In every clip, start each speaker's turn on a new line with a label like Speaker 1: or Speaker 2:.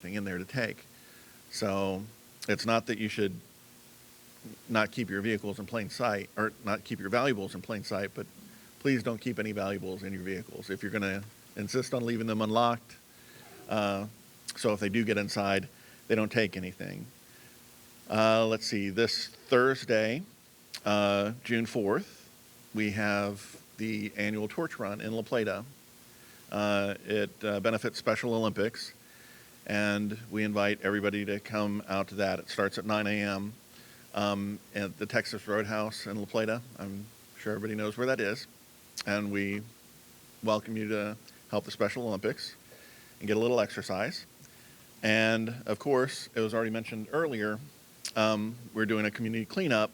Speaker 1: thing in there to take. So it's not that you should not keep your vehicles in plain sight or not keep your valuables in plain sight, but please don't keep any valuables in your vehicles. If you're going to insist on leaving them unlocked, so if they do get inside, they don't take anything. Let's see, this Thursday, June 4th, we have the annual torch run in La Plata. It benefits Special Olympics, and we invite everybody to come out to that. It starts at 9 a.m. At the Texas Roadhouse in La Plata. I'm sure everybody knows where that is. And we welcome you to help the Special Olympics and get a little exercise. And of course, it was already mentioned earlier, we're doing a community cleanup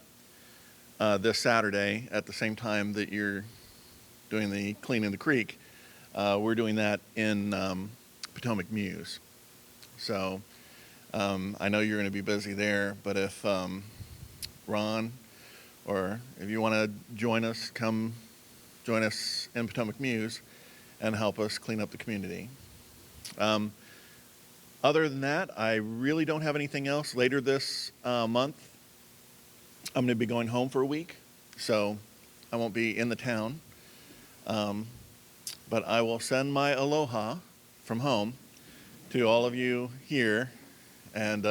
Speaker 1: this Saturday at the same time that you're doing the cleaning the creek. We're doing that in Potomac Mews. So I know you're going to be busy there, but if Ron, or if you want to join us, come join us in Potomac Mews and help us clean up the community. Other than that, I really don't have anything else. Later this month, I'm going to be going home for a week, so I won't be in the town. But I will send my aloha from home to all of you here, and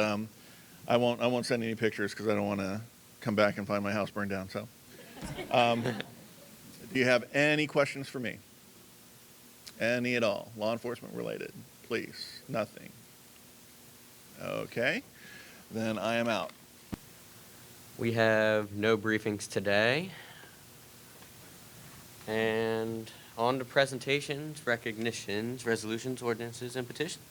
Speaker 1: I won't send any pictures because I don't want to come back and find my house burned down. So, do you have any questions for me? Any at all, law enforcement related? Please, nothing. Okay, then I am out.
Speaker 2: We have no briefings today. And on to presentations, recognitions, resolutions, ordinances, and petitions.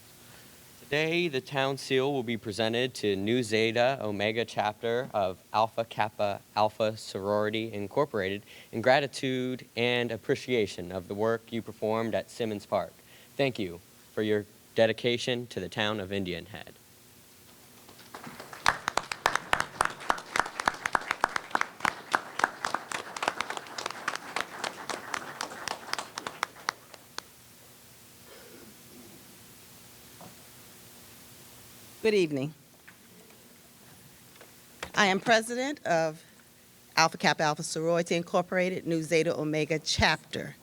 Speaker 2: Today, the town seal will be presented to Nu Zeta Omega chapter of Alpha Kappa Alpha Sorority Incorporated in gratitude and appreciation of the work you performed at Simmons Park. Thank you for your dedication to the town of Indian Head.
Speaker 3: Good evening. I am president of Alpha Kappa Alpha Sorority Incorporated, Nu Zeta Omega chapter.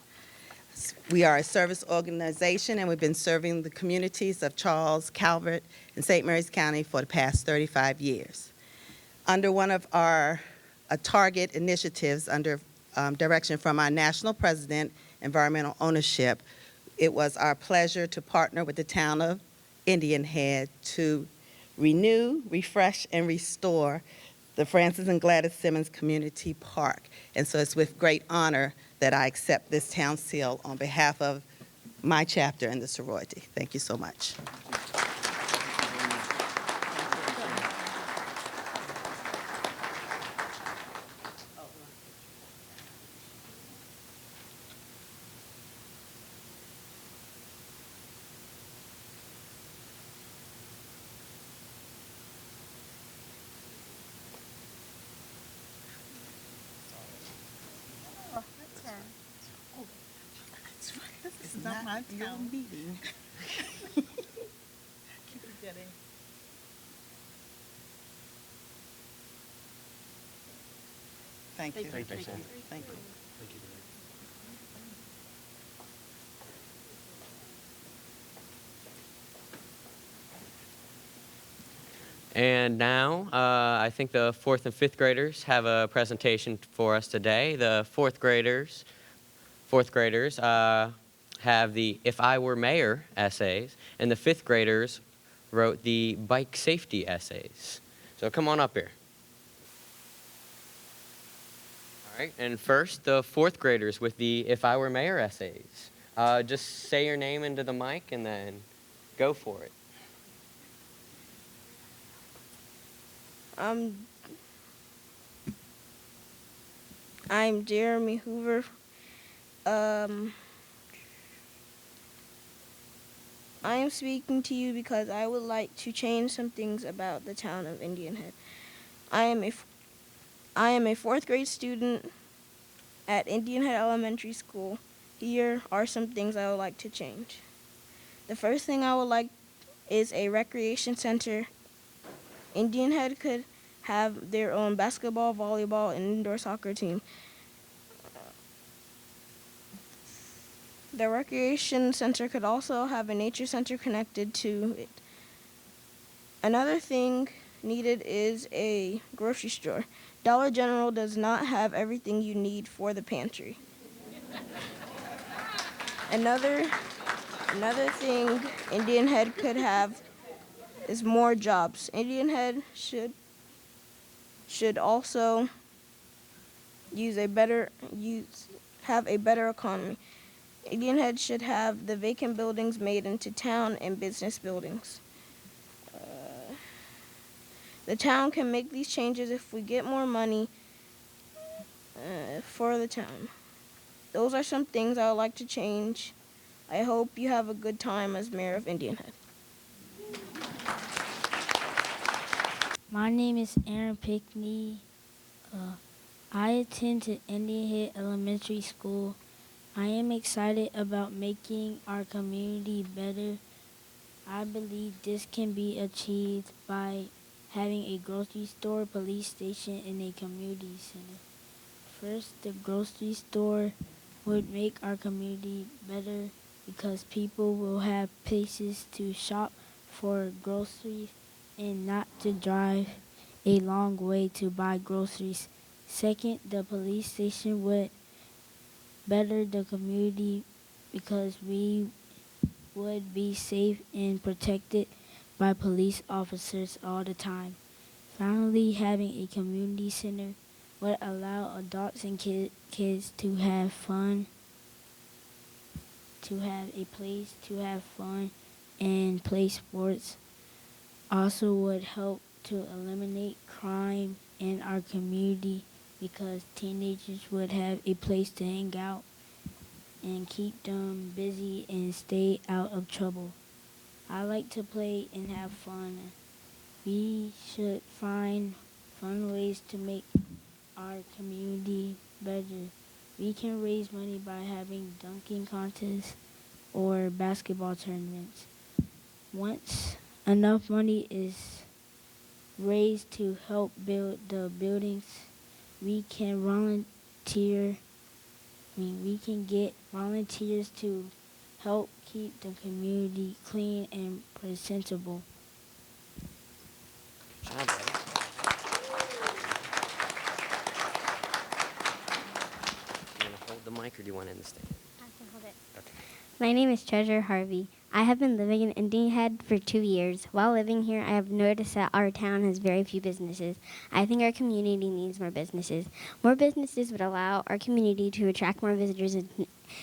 Speaker 3: We are a service organization, and we've been serving the communities of Charles, Calvert, and St. Mary's County for the past 35 years. Under one of our target initiatives under direction from our national president, Environmental Ownership, it was our pleasure to partner with the town of Indian Head to renew, refresh, and restore the Francis and Gladys Simmons Community Park. And so it's with great honor that I accept this town seal on behalf of my chapter and the sorority. Thank you so much. This is not my town meeting. Keep forgetting. Thank you. Thank you. Thank you.
Speaker 2: And now, I think the 4th and 5th graders have a presentation for us today. The 4th graders have the If I Were Mayor essays, and the 5th graders wrote the bike safety essays. So come on up here. All right, and first, the 4th graders with the If I Were Mayor essays. Just say your name into the mic and then go for it.
Speaker 4: I'm Jeremy Hoover. I am speaking to you because I would like to change some things about the town of Indian Head. I am a 4th grade student at Indian Head Elementary School. Here are some things I would like to change. The first thing I would like is a recreation center. Indian Head could have their own basketball, volleyball, and indoor soccer team. The recreation center could also have a nature center connected to it. Another thing needed is a grocery store. Dollar General does not have everything you need for the pantry. Another thing Indian Head could have is more jobs. Indian Head should also have a better economy. Indian Head should have the vacant buildings made into town and business buildings. The town can make these changes if we get more money for the town. Those are some things I would like to change. I hope you have a good time as mayor of Indian Head.
Speaker 5: My name is Aaron Pickney. I attend to Indian Head Elementary School. I am excited about making our community better. I believe this can be achieved by having a grocery store, police station, and a community center. First, the grocery store would make our community better because people will have places to shop for groceries and not to drive a long way to buy groceries. Second, the police station would better the community because we would be safe and protected by police officers all the time. Finally, having a community center would allow adults and kids to have fun, to have a place to have fun and play sports. Also would help to eliminate crime in our community because teenagers would have a place to hang out and keep them busy and stay out of trouble. I like to play and have fun. We should find fun ways to make our community better. We can raise money by having dunking contests or basketball tournaments. Once enough money is raised to help build the buildings, we can get volunteers to help keep the community clean and presentable.
Speaker 2: Good job, buddy. You want to hold the mic or do you want it in the stand?
Speaker 6: I can hold it.
Speaker 2: Okay.
Speaker 6: My name is Treasure Harvey. I have been living in Indian Head for 2 years. While living here, I have noticed that our town has very few businesses. I think our community needs more businesses. More businesses would allow our community to attract more visitors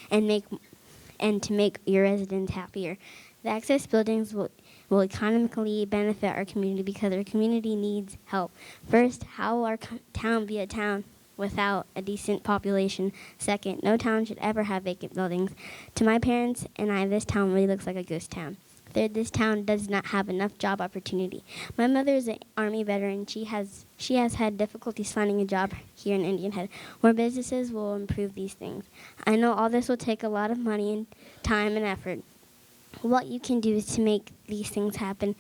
Speaker 6: and to make your residents happier. The access buildings will economically benefit our community because our community needs help. First, how will our town be a town without a decent population? Second, no town should ever have vacant buildings. To my parents and I, this town really looks like a ghost town. Third, this town does not have enough job opportunity. My mother is an Army veteran. She has had difficulties finding a job here in Indian Head. More businesses will improve these things. I know all this will take a lot of money and time and effort. What you can do is to make these things happen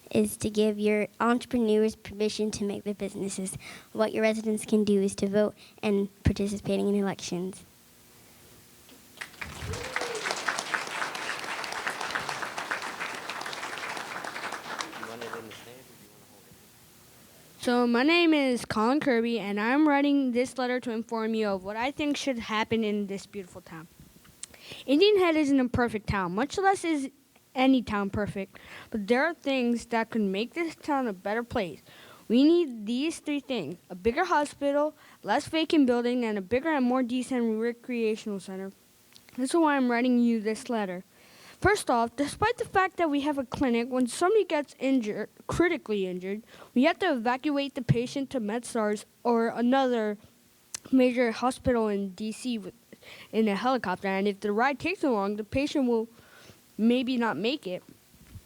Speaker 6: is to give your entrepreneurs permission to make their businesses. What your residents can do is to vote and participating in elections.
Speaker 2: You want it in the stand or do you want to hold it?
Speaker 7: So my name is Colin Kirby, and I'm writing this letter to inform you of what I think should happen in this beautiful town. Indian Head isn't a perfect town, much less is any town perfect, but there are things that could make this town a better place. We need these 3 things: a bigger hospital, less vacant building, and a bigger and more decent recreational center. This is why I'm writing you this letter. First off, despite the fact that we have a clinic, when somebody gets injured, critically injured, we have to evacuate the patient to MedStars or another major hospital in D.C. in a helicopter, and if the ride takes too long, the patient will maybe not make it.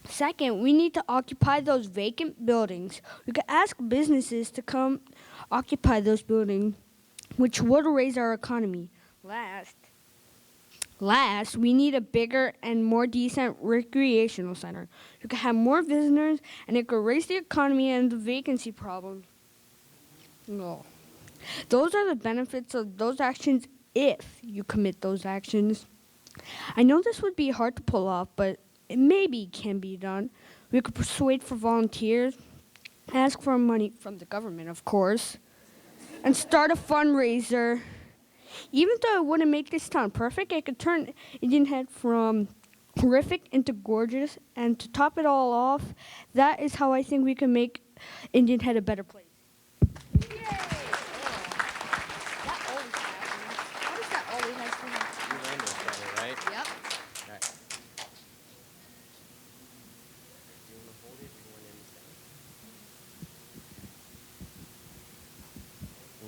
Speaker 7: Second, we need to occupy those vacant buildings. We could ask businesses to come occupy those buildings, which would raise our economy. Last, Last, we need a bigger and more decent recreational center. You can have more visitors, and it could raise the economy and the vacancy problem. No. Those are the benefits of those actions if you commit those actions. I know this would be hard to pull off, but it maybe can be done. We could persuade for volunteers, ask for money from the government, of course, and start a fundraiser. Even though it wouldn't make this town perfect, it could turn Indian Head from horrific into gorgeous. And to top it all off, that is how I think we can make Indian Head a better place. Yay! That always happens. How does that always happen?
Speaker 2: You learned it better, right?
Speaker 7: Yep.
Speaker 2: Right. Do you want to hold it or do you want to stand?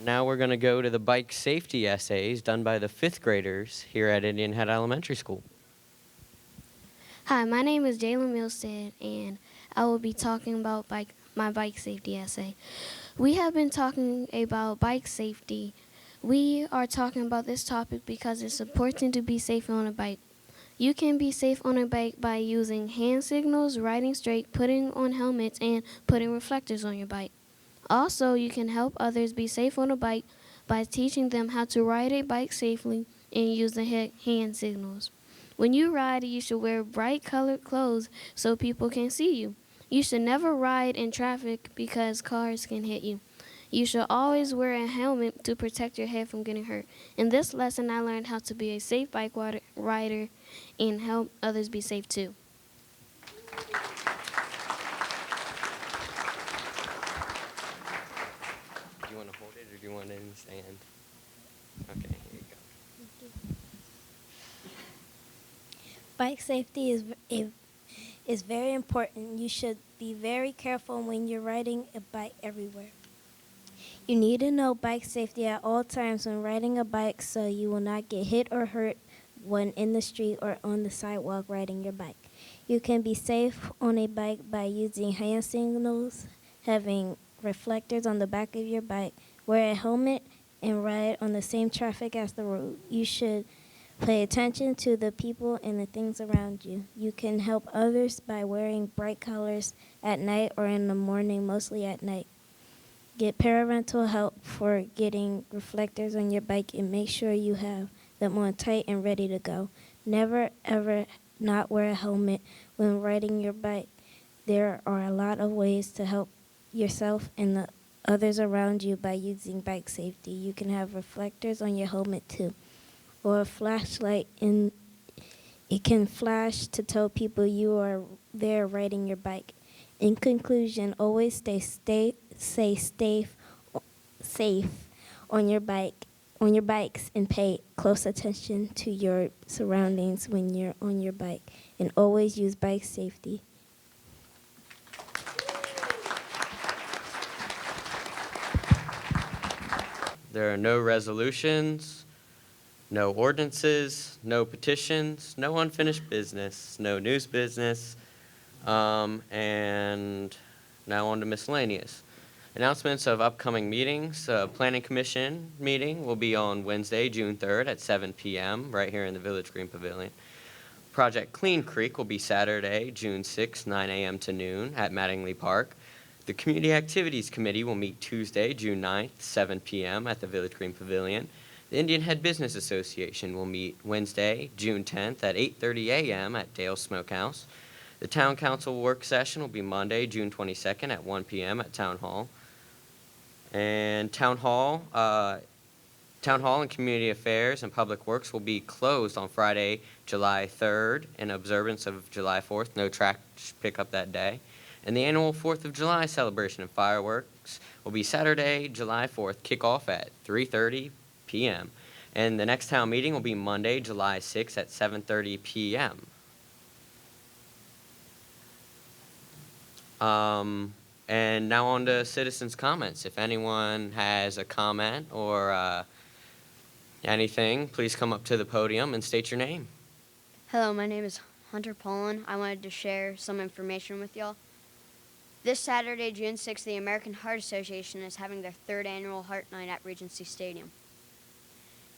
Speaker 2: Now we're going to go to the bike safety essays done by the 5th graders here at Indian Head Elementary School.
Speaker 6: Hi, my name is Jalen Milstead, and I will be talking about my bike safety essay. We have been talking about bike safety. We are talking about this topic because it's important to be safe on a bike. You can be safe on a bike by using hand signals, riding straight, putting on helmets, and putting reflectors on your bike. Also, you can help others be safe on a bike by teaching them how to ride a bike safely and use the hand signals. When you ride, you should wear bright colored clothes so people can see you. You should never ride in traffic because cars can hit you. You should always wear a helmet to protect your head from getting hurt. In this lesson, I learned how to be a safe bike rider and help others be safe too.
Speaker 2: Do you want to hold it or do you want to stand? Okay, here you go.
Speaker 8: Bike safety is very important. You should be very careful when you're riding a bike everywhere. You need to know bike safety at all times when riding a bike so you will not get hit or hurt when in the street or on the sidewalk riding your bike. You can be safe on a bike by using hand signals, having reflectors on the back of your bike, wear a helmet, and ride on the same traffic as the road. You should pay attention to the people and the things around you. You can help others by wearing bright colors at night or in the morning, mostly at night. Get parental help for getting reflectors on your bike and make sure you have them on tight and ready to go. Never ever not wear a helmet when riding your bike. There are a lot of ways to help yourself and the others around you by using bike safety. You can have reflectors on your helmet too, or a flashlight, and it can flash to tell people you are there riding your bike. In conclusion, always stay safe on your bikes, and pay close attention to your surroundings when you're on your bike, and always use bike safety.
Speaker 2: There are no resolutions, no ordinances, no petitions, no unfinished business, no news business, and now on to miscellaneous. Announcements of upcoming meetings. Planning Commission meeting will be on Wednesday, June 3rd at 7 p.m. right here in the Village Green Pavilion. Project Clean Creek will be Saturday, June 6th, 9 a.m. to noon at Mattingly Park. The Community Activities Committee will meet Tuesday, June 9th, 7 p.m. at the Village Green Pavilion. The Indian Head Business Association will meet Wednesday, June 10th at 8:30 a.m. at Dale's Smokehouse. The Town Council work session will be Monday, June 22nd at 1 p.m. at Town Hall. And Town Hall and Community Affairs and Public Works will be closed on Friday, July 3rd in observance of July 4th. No trash pickup that day. And the annual 4th of July celebration and fireworks will be Saturday, July 4th, kickoff at 3:30 p.m. And the next town meeting will be Monday, July 6th at 7:30 p.m. And now on to citizens' comments. If anyone has a comment or anything, please come up to the podium and state your name.
Speaker 9: Hello, my name is Hunter Poland. I wanted to share some information with y'all. This Saturday, June 6th, the American Heart Association is having their 3rd annual Heart Night at Regency Stadium.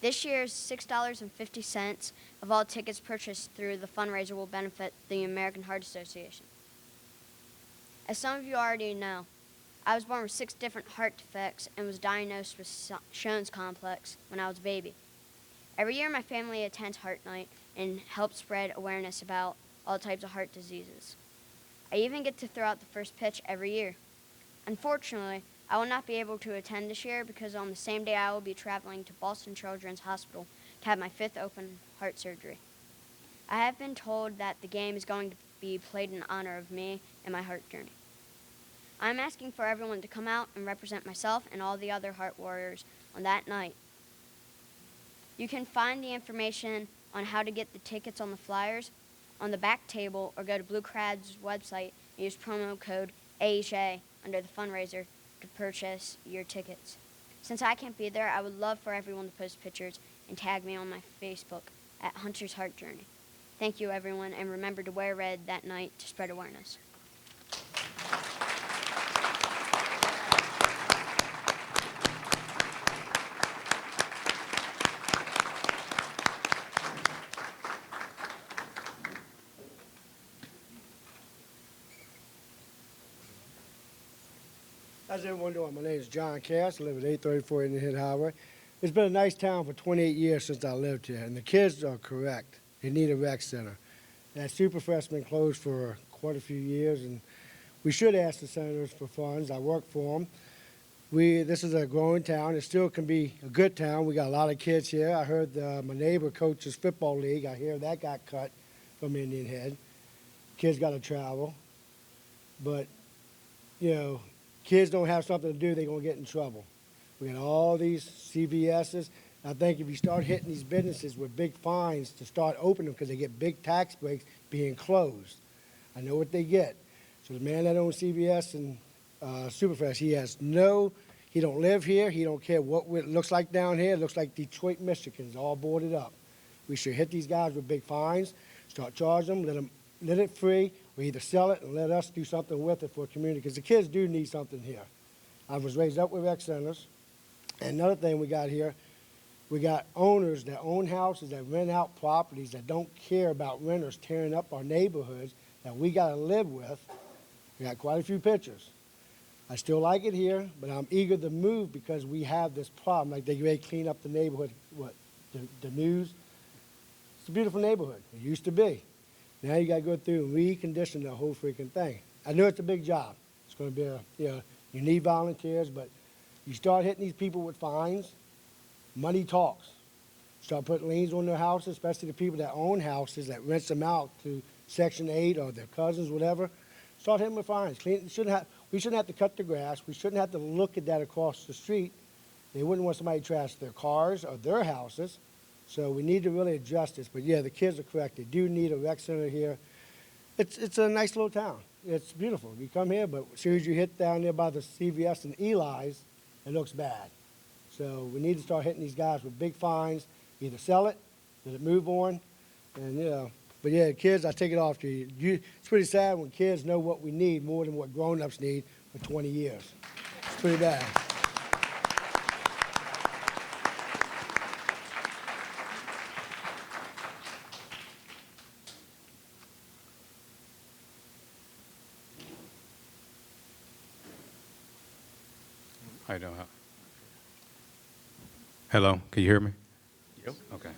Speaker 9: This year's $6.50 of all tickets purchased through the fundraiser will benefit the American Heart Association. As some of you already know, I was born with 6 different heart defects and was diagnosed with Shone's complex when I was a baby. Every year, my family attends Heart Night and helps spread awareness about all types of heart diseases. I even get to throw out the first pitch every year. Unfortunately, I will not be able to attend this year because on the same day I will be traveling to Boston Children's Hospital to have my 5th open heart surgery. I have been told that the game is going to be played in honor of me and my heart journey. I am asking for everyone to come out and represent myself and all the other heart warriors on that night. You can find the information on how to get the tickets on the flyers on the back table or go to Blue Crab's website and use promo code AHA under the fundraiser to purchase your tickets. Since I can't be there, I would love for everyone to post pictures and tag me on my Facebook at Hunter's Heart Journey. Thank you, everyone, and remember to wear red that night to spread awareness.
Speaker 10: How's everyone doing? My name is John Cass. I live at 834 Indian Head Highway. It's been a nice town for 28 years since I lived here, and the kids are correct. They need a rec center. That Super Freshman closed for quite a few years, and we should ask the senators for funds. I work for them. This is a growing town. It still can be a good town. We got a lot of kids here. I heard my neighbor coaches football league. I hear that got cut from Indian Head. Kids got to travel. But, you know, kids don't have something to do, they're going to get in trouble. We got all these CVSs. I think if you start hitting these businesses with big fines to start opening them because they get big tax breaks being closed, I know what they get. So the man that owns CVS and Superfresh, he don't live here. He don't care what it looks like down here. It looks like Detroit, Michigan. It's all boarded up. We should hit these guys with big fines, start charging them, let it free. We either sell it and let us do something with it for a community, because the kids do need something here. I was raised up with rec centers. And another thing we got here, we got owners that own houses that rent out properties that don't care about renters tearing up our neighborhoods that we got to live with. We got quite a few pictures. I still like it here, but I'm eager to move because we have this problem. Like they ready to clean up the neighborhood, the news. It's a beautiful neighborhood. It used to be. Now you got to go through and recondition the whole freaking thing. I know it's a big job. It's going to be you need volunteers, but you start hitting these people with fines, money talks. Start putting liens on their houses, especially the people that own houses that rents them out to Section 8 or their cousins, whatever. Start hitting them with fines. We shouldn't have to cut the grass. We shouldn't have to look at that across the street. They wouldn't want somebody to trash their cars or their houses. So we need to really adjust this. But, yeah, the kids are correct. They do need a rec center here. It's a nice little town. It's beautiful. You come here, but as soon as you hit down there by the CVS and Eli's, it looks bad. So we need to start hitting these guys with big fines. Either sell it, let it move on, and, But, yeah, kids, I take it off to you. It's pretty sad when kids know what we need more than what grown-ups need for 20 years. It's pretty bad.
Speaker 11: How you doing? Hello, can you hear me?
Speaker 1: Yep.
Speaker 11: Okay.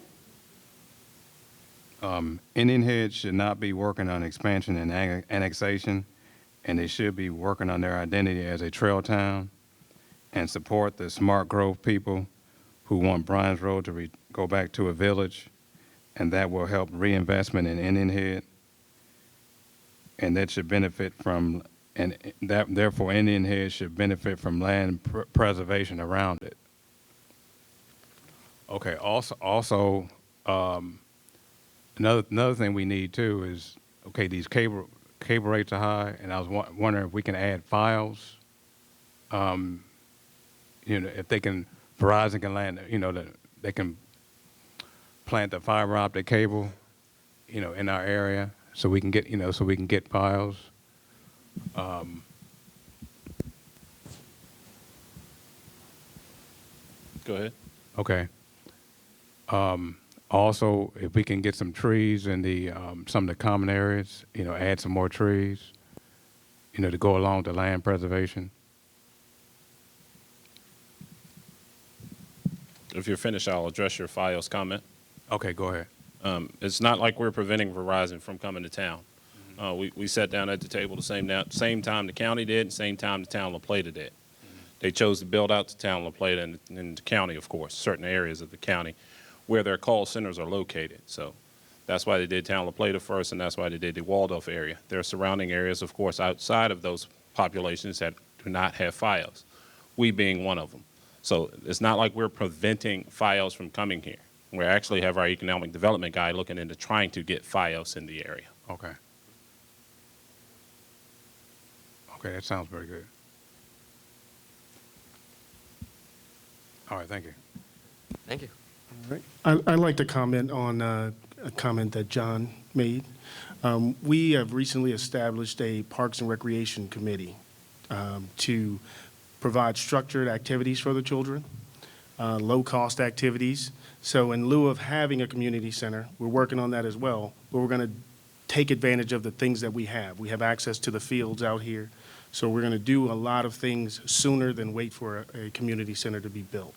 Speaker 11: Indian Head should not be working on expansion and annexation, and they should be working on their identity as a trail town and support the smart growth people who want Bryan's Road to go back to a village, and that will help reinvestment in Indian Head, and that should benefit from, and that therefore Indian Head should benefit from land preservation around it. Okay. Also, another thing we need too is, okay, these cable rates are high, and I was wondering if we can add files. If they can, Verizon can land, that they can plant the fiber optic cable, in our area, so we can get files.
Speaker 1: Go ahead.
Speaker 11: Okay. Also, if we can get some trees in the some of the common areas, add some more trees, to go along with the land preservation.
Speaker 12: If you're finished, I'll address your FiOS comment.
Speaker 11: Okay, go ahead.
Speaker 12: It's not like we're preventing Verizon from coming to town. We sat down at the table the same time the county did, same time the town of La Plata did. They chose to build out the town of La Plata and the county, of course, certain areas of the county where their call centers are located. So that's why they did town of La Plata first, and that's why they did the Waldorf area. There are surrounding areas, of course, outside of those populations that do not have FiOS, we being one of them. So it's not like we're preventing FiOS from coming here. We actually have our economic development guy looking into trying to get FiOS in the area.
Speaker 11: Okay. Okay, that sounds very good. All right, thank you.
Speaker 2: Thank you.
Speaker 13: I'd like to comment on a comment that John made. We have recently established a Parks and Recreation Committee to provide structured activities for the children, low-cost activities. So in lieu of having a community center, we're working on that as well, but we're going to take advantage of the things that we have. We have access to the fields out here, so we're going to do a lot of things sooner than wait for a community center to be built.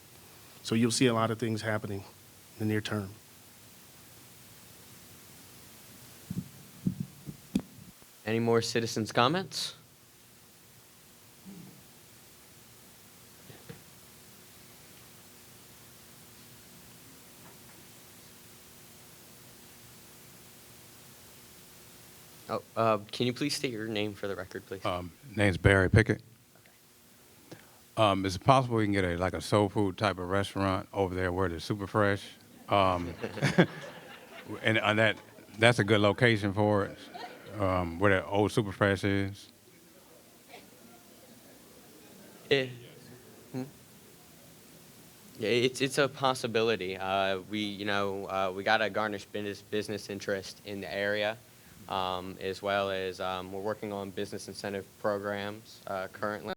Speaker 13: So you'll see a lot of things happening in the near term.
Speaker 2: Any more citizens' comments? Can you please state your name for the record, please?
Speaker 11: Name's Barry Pickett. Is it possible we can get a soul food type of restaurant over there where it's super fresh? And that's a good location for it, where the old super fresh is.
Speaker 2: Yeah, it's a possibility. We got to garnish business interest in the area, as well as we're working on business incentive programs currently.